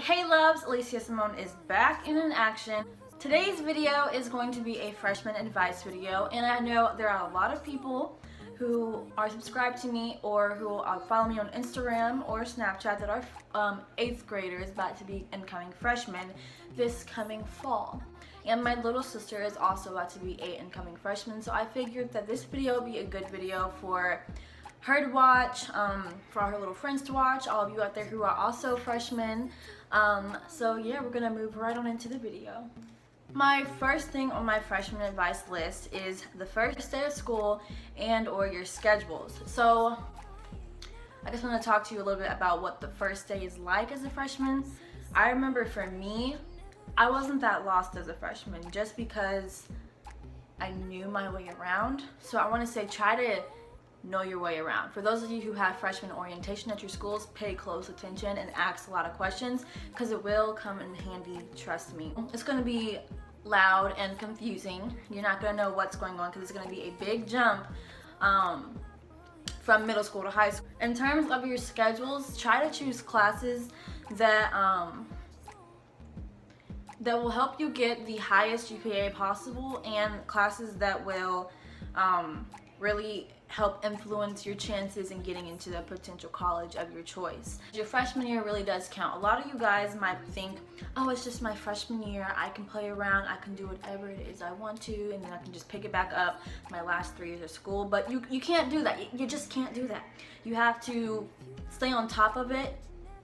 Hey loves, Alicia Simone is back in action. Today's video is going to be a freshman advice video, and I know there are a lot of people who are subscribed to me or who follow me on Instagram or Snapchat that are 8th graders about to be incoming freshmen this coming fall. And my little sister is also about to be 8 incoming freshmen, so I figured that this video would be a good video for her to watch, for all her little friends to watch, all of you out there who are also freshmen. So yeah, we're gonna move right on into the video. My first thing on my freshman advice list is the first day of school and or your schedules. So I just want to talk to you a little bit about what the first day is like as a freshman. I remember for me, I wasn't that lost as a freshman just because I knew my way around. So I want to say try to know your way around. For those of you who have freshman orientation at your schools, pay close attention and ask a lot of questions because it will come in handy, trust me. It's going to be loud and confusing. You're not going to know what's going on because it's going to be a big jump from middle school to high school. In terms of your schedules, try to choose classes that that will help you get the highest GPA possible and classes that will really help influence your chances in getting into the potential college of your choice. Your freshman year really does count. A lot of you guys might think, oh, it's just my freshman year, I can play around, I can do whatever it is I want to, and then I can just pick it back up my last 3 years of school. But you can't do that. You just can't do that. You have to stay on top of it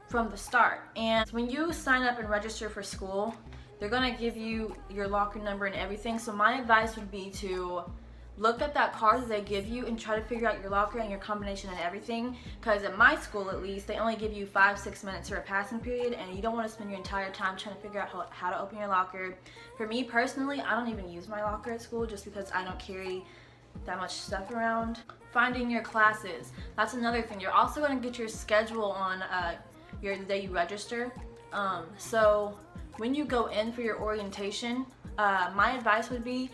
from the start. And when you sign up and register for school, they're gonna give you your locker number and everything. So my advice would be to look at that card that they give you and try to figure out your locker and your combination and everything, because at my school at least they only give you 5-6 minutes for a passing period, and you don't want to spend your entire time trying to figure out how to open your locker. For me personally, I don't even use my locker at school just because I don't carry that much stuff around. Finding your classes, that's another thing. You're also going to get your schedule on the day you register. So when you go in for your orientation, my advice would be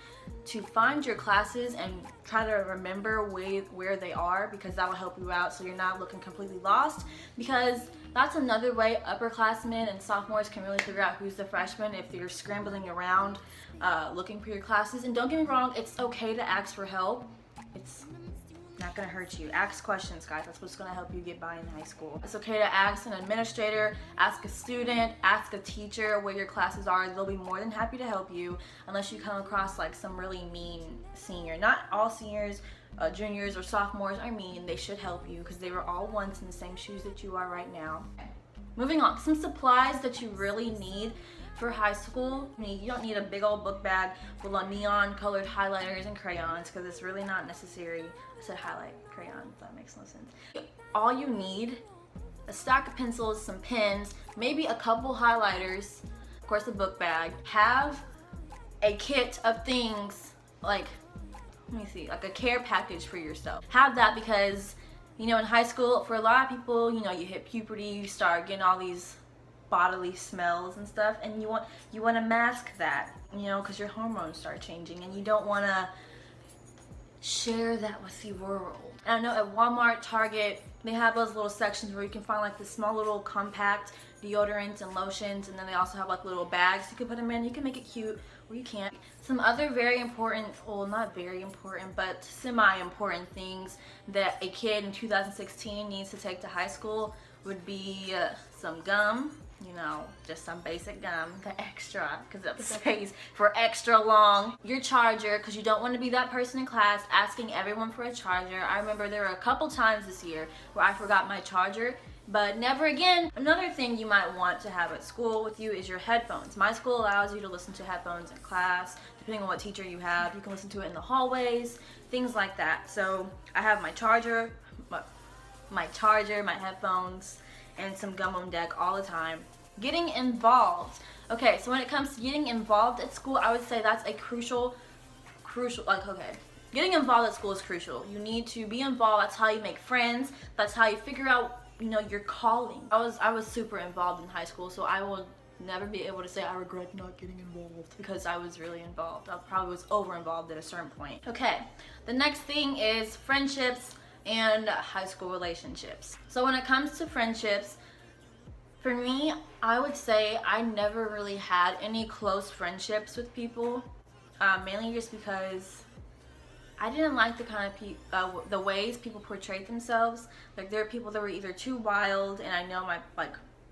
to find your classes and try to remember where they are, because that will help you out so you're not looking completely lost, because that's another way upperclassmen and sophomores can really figure out who's the freshman if you're scrambling around looking for your classes. And don't get me wrong, it's okay to ask for help. It's not gonna hurt you. Ask questions, guys. That's what's gonna help you get by in high school. It's okay to ask an administrator, ask a student, ask a teacher where your classes are. They'll be more than happy to help you, unless you come across like some really mean senior. Not all seniors, juniors or sophomores are mean. They should help you because they were all once in the same shoes that you are right now. Moving on, some supplies that you really need for high school. You don't need a big old book bag full of neon colored highlighters and crayons because it's really not necessary. I said highlight crayons, that makes no sense. All you need, a stack of pencils, some pens, maybe a couple highlighters, of course a book bag. Have a kit of things like, let me see, like a care package for yourself. Have that because, you know, in high school, for a lot of people, you know, you hit puberty, you start getting all these bodily smells and stuff, and you want to mask that, you know, because your hormones start changing and you don't want to share that with the world. And I know at Walmart, Target, they have those little sections where you can find like the small little compact deodorants and lotions, and then they also have like little bags you can put them in. You can make it cute or you can't. Some other very important, well, not very important, but semi-important things that a kid in 2016 needs to take to high school would be some gum. You know, just some basic gum, the extra, because it stays for extra long. Your charger, because you don't want to be that person in class asking everyone for a charger. I remember there were a couple times this year where I forgot my charger, but never again. Another thing you might want to have at school with you is your headphones. My school allows you to listen to headphones in class, depending on what teacher you have. You can listen to it in the hallways, things like that. So I have my charger, my headphones, and some gum on deck all the time. Getting involved. Okay, so when it comes to getting involved at school, I would say that's a crucial, getting involved at school is crucial. You need to be involved. That's how you make friends. That's how you figure out, you know, your calling. I was super involved in high school, so I will never be able to say I regret not getting involved because I was really involved. I probably was over involved at a certain point. Okay, the next thing is friendships and high school relationships. So when it comes to friendships, For me, I would say I never really had any close friendships with people, mainly just because I didn't like the kind of the ways people portrayed themselves. Like there are people that were either too wild, and I know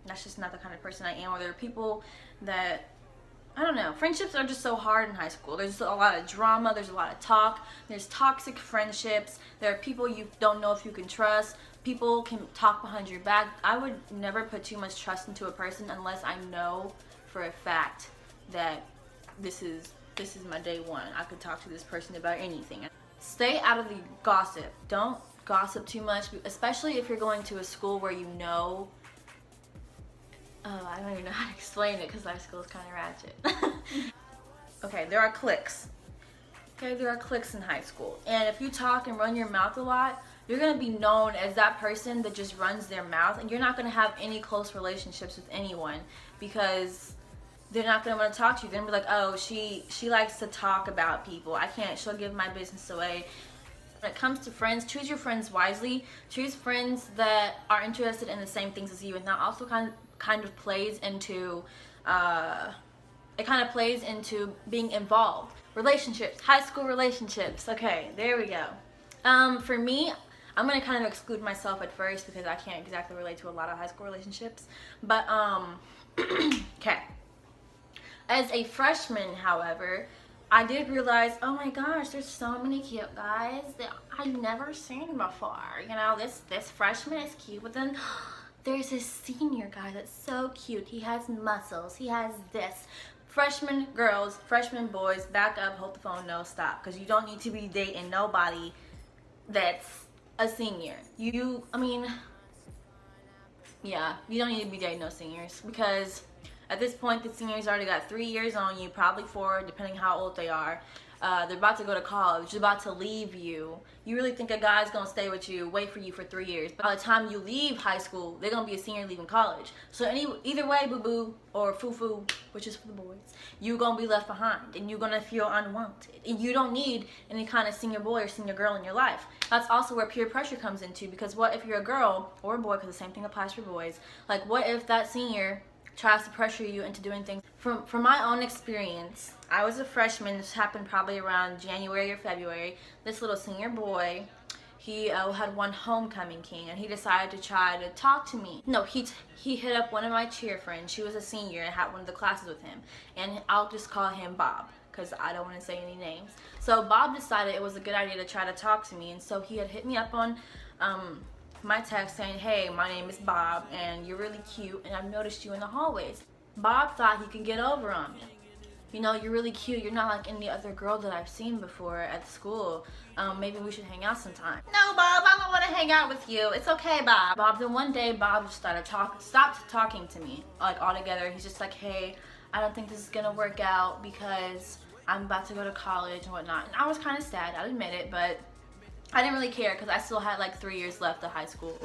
that's just not the kind of person I am. Or there are people that, I don't know. Friendships are just so hard in high school. There's a lot of drama. There's a lot of talk. There's toxic friendships. There are people you don't know if you can trust. People can talk behind your back. I would never put too much trust into a person unless I know for a fact that this is my day one. I could talk to this person about anything. Stay out of the gossip. Don't gossip too much, especially if you're going to a school where you know. I don't even know how to explain it because high school is kind of ratchet. Okay, there are cliques. Okay, there are cliques in high school. And if you talk and run your mouth a lot, you're going to be known as that person that just runs their mouth. And you're not going to have any close relationships with anyone because they're not going to want to talk to you. They're going to be like, oh, she likes to talk about people. she'll give my business away. When it comes to friends, choose your friends wisely. Choose friends that are interested in the same things as you. And that also kind of plays into being involved. Relationships, high school relationships. Okay, there we go. For me, I'm gonna kind of exclude myself at first because I can't exactly relate to a lot of high school relationships. But okay. As a freshman, however, I did realize, oh my gosh, there's so many cute guys that I've never seen before. You know, this freshman is cute, but then there's this senior guy that's so cute. He has muscles. He has this. Freshman girls, freshman boys, back up, hold the phone, no, stop. Because you don't need to be dating nobody that's a senior. You don't need to be dating no seniors. Because at this point, the seniors already got 3 years on you, probably 4, depending how old they are. They're about to go to college. They're about to leave you. You really think a guy's gonna stay with you, wait for you for 3 years? By the time you leave high school, they're gonna be a senior leaving college. So either way, boo-boo or foo-foo, which is for the boys, you're gonna be left behind and you're gonna feel unwanted. And you don't need any kind of senior boy or senior girl in your life. That's also where peer pressure comes into, because what if you're a girl or a boy, because the same thing applies for boys, like what if that senior tries to pressure you into doing things? From my own experience, I was a freshman. This happened probably around January or February. This little senior boy, he had won homecoming king, and he decided to try to talk to me. No, he hit up one of my cheer friends. She was a senior and had one of the classes with him, and I'll just call him Bob because I don't want to say any names. So Bob decided it was a good idea to try to talk to me, and so he had hit me up on my text saying, hey, my name is Bob and you're really cute and I've noticed you in the hallways. Bob thought he could get over on me. You know, you're really cute. You're not like any other girl that I've seen before at school. Maybe we should hang out sometime. No, Bob, I don't want to hang out with you. It's okay, Bob. Then one day, Bob just stopped talking to me, like altogether. He's just like, hey, I don't think this is gonna work out because I'm about to go to college and whatnot. And I was kind of sad, I'll admit it, but I didn't really care because I still had like 3 years left of high school.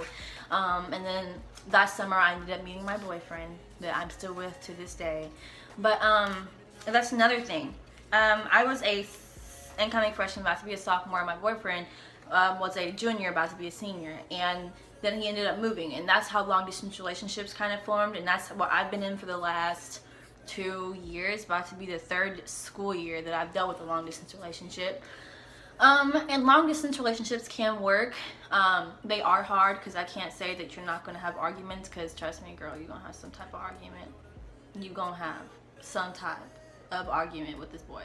And then that summer I ended up meeting my boyfriend that I'm still with to this day. But that's another thing. I was a incoming freshman about to be a sophomore. My boyfriend was a junior about to be a senior. And then he ended up moving. And that's how long distance relationships kind of formed. And that's what I've been in for the last 2 years. About to be the 3rd school year that I've dealt with a long distance relationship. And long distance relationships can work. They are hard because I can't say that you're not going to have arguments, because trust me, girl, you're going to have some type of argument. You're going to have some type of argument with this boy.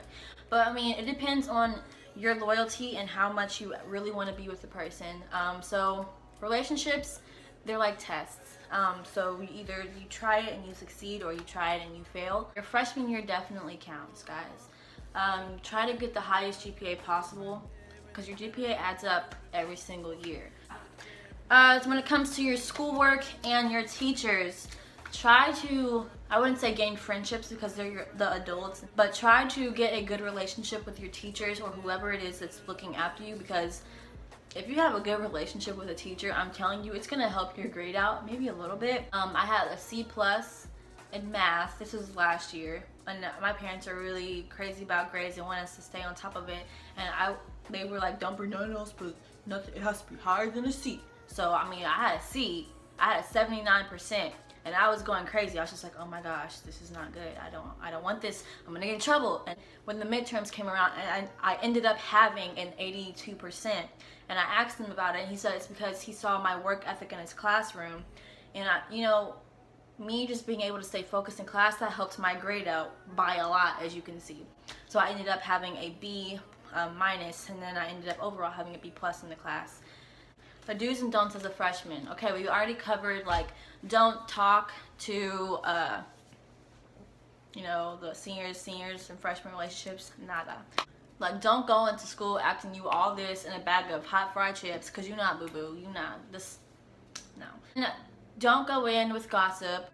But I mean, it depends on your loyalty and how much you really want to be with the person. So relationships, they're like tests. So either you try it and you succeed, or you try it and you fail. Your freshman year definitely counts, guys. Try to get the highest GPA possible, because your GPA adds up every single year. So when it comes to your schoolwork and your teachers, try to, I wouldn't say gain friendships because they're the adults, but try to get a good relationship with your teachers or whoever it is that's looking after you, because if you have a good relationship with a teacher, I'm telling you, it's going to help your grade out maybe a little bit. I had a C+ in math. This was last year, and my parents are really crazy about grades and want us to stay on top of it, and they were like, don't bring nothing else, but nothing, it has to be higher than a C. So I mean, I had a C, I had a 79%, And I was going crazy. I was just like, oh my gosh, this is not good. I don't want this. I'm gonna get in trouble. And when the midterms came around, and I ended up having an 82%. And I asked him about it, and he said it's because he saw my work ethic in his classroom. And me just being able to stay focused in class, that helped my grade out by a lot, as you can see. So I ended up having a B minus, and then I ended up overall having a B plus in the class. The do's and don'ts as a freshman. Okay, we already covered, like, don't talk to the seniors and freshman relationships. Nada. Like, don't go into school acting you all this in a bag of hot fried chips, because you're not, boo-boo. You're not. No. Don't go in with gossip.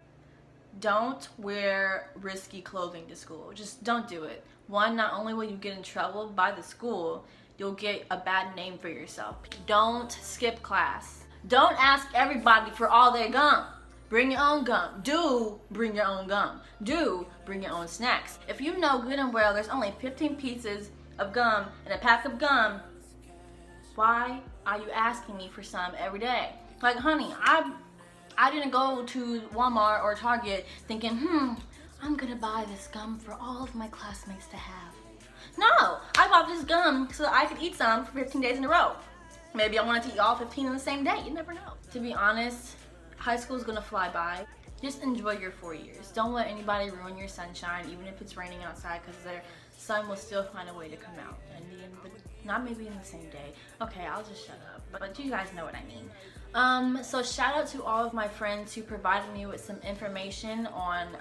Don't wear risky clothing to school. Just don't do it. One, not only will you get in trouble by the school, you'll get a bad name for yourself. Don't skip class. Don't ask everybody for all their gum. Bring your own gum. Do bring your own gum. Do bring your own snacks. If you know good and well there's only 15 pieces of gum in a pack of gum, why are you asking me for some every day? Like, honey, I didn't go to Walmart or Target thinking, I'm gonna buy this gum for all of my classmates to have. No, I bought this gum so that I could eat some for 15 days in a row. Maybe I wanted to eat all 15 in the same day. You never know. To be honest, high school is gonna fly by. Just enjoy your 4 years. Don't let anybody ruin your sunshine, even if it's raining outside, because their sun will still find a way to come out. And not maybe in the same day. Okay, I'll just shut up. But you guys know what I mean. So shout out to all of my friends who provided me with some information on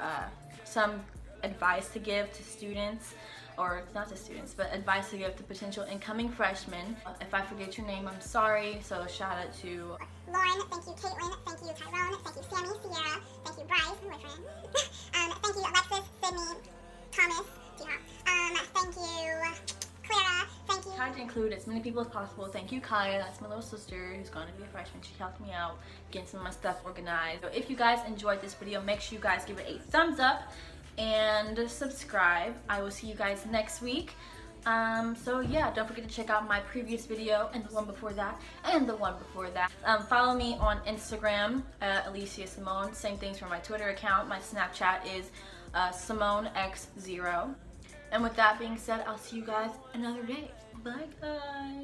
some advice to give to students, or not to students, but advice to give to potential incoming freshmen. If I forget your name, I'm sorry. So shout out to Lauren, thank you Caitlin, thank you Tyrone, thank you Sammy, Sierra, thank you Bryce, my boyfriend. Thank you Alexis, Sydney, Thomas, thank you Clara, thank you. Tried to include as many people as possible. Thank you Kaya, that's my little sister who's going to be a freshman. She helped me out getting some of my stuff organized. So if you guys enjoyed this video, make sure you guys give it a thumbs up and subscribe. I will see you guys next week. So yeah, don't forget to check out my previous video and the one before that and the one before that. Follow me on Instagram, Alicia Simone. Same things for my Twitter account. My Snapchat is SimoneX0. And with that being said, I'll see you guys another day. Bye guys.